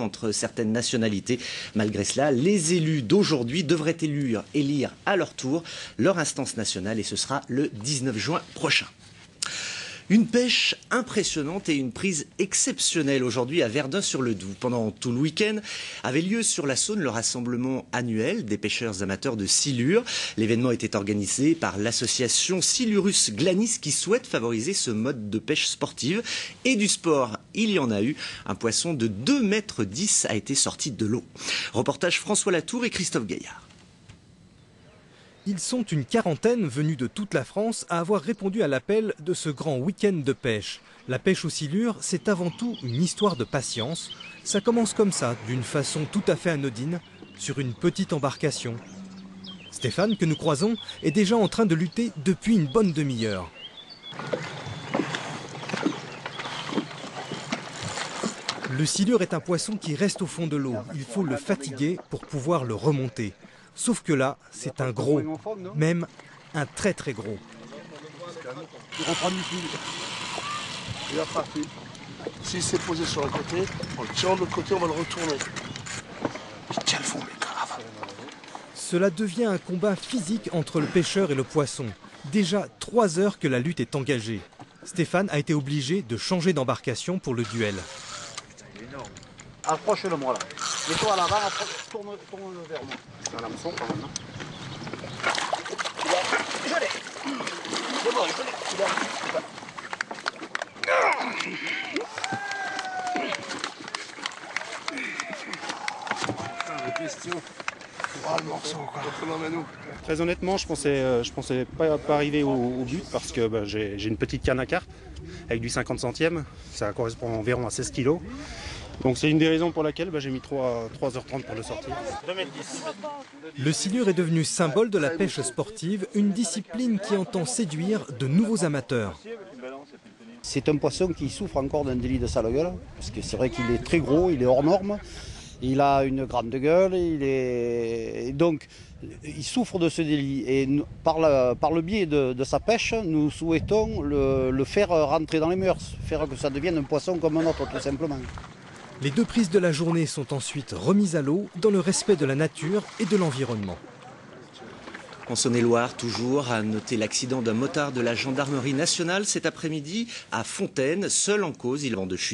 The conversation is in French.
entre certaines nationalités. Malgré cela, les élus d'aujourd'hui devraient élire à leur tour leur instance nationale et ce sera le 19 juin prochain. Une pêche impressionnante et une prise exceptionnelle aujourd'hui à Verdun-sur-le-Doubs. Pendant tout le week-end avait lieu sur la Saône le rassemblement annuel des pêcheurs amateurs de silure. L'événement était organisé par l'association Silurus Glanis qui souhaite favoriser ce mode de pêche sportive. Et du sport, il y en a eu. Un poisson de 2,10 mètres a été sorti de l'eau. Reportage François Latour et Christophe Gaillard. Ils sont une quarantaine venus de toute la France à avoir répondu à l'appel de ce grand week-end de pêche. La pêche aux silures, c'est avant tout une histoire de patience. Ça commence comme ça, d'une façon tout à fait anodine, sur une petite embarcation. Stéphane, que nous croisons, est déjà en train de lutter depuis une bonne demi-heure. Le silure est un poisson qui reste au fond de l'eau. Il faut le fatiguer pour pouvoir le remonter. Sauf que là, c'est un gros, même un très très gros. Il reprend du fil. Il a frappé. S'il s'est posé sur un côté, en le tirant de l'autre côté, on va le retourner. Il tient le fond, mais grave. Cela devient un combat physique entre le pêcheur et le poisson. Déjà 3 heures que la lutte est engagée. Stéphane a été obligé de changer d'embarcation pour le duel. Approche-le moi là. Mets-toi à l'avant, tourne-le vers moi. C'est un hameçon quand même. Je l'ai. C'est bon, je l'ai. Le morceau, quoi. Très honnêtement, je pensais pas arriver au but parce que j'ai une petite canne à carpe avec du 50 centièmes. Ça correspond environ à 16 kilos. Donc c'est une des raisons pour laquelle j'ai mis 3h30 pour le sortir. 2,10 m. Le silure est devenu symbole de la pêche sportive, une discipline qui entend séduire de nouveaux amateurs. C'est un poisson qui souffre encore d'un délit de sale gueule, parce que c'est vrai qu'il est très gros, il est hors norme, il a une grande gueule, donc il souffre de ce délit. Et par le biais de sa pêche, nous souhaitons le faire rentrer dans les mœurs, faire que ça devienne un poisson comme un autre tout simplement. Les 2 prises de la journée sont ensuite remises à l'eau dans le respect de la nature et de l'environnement. En Saône-et-Loire, toujours, à noter l'accident d'un motard de la gendarmerie nationale cet après-midi à Fontaine, seul en cause, il vend de chuter.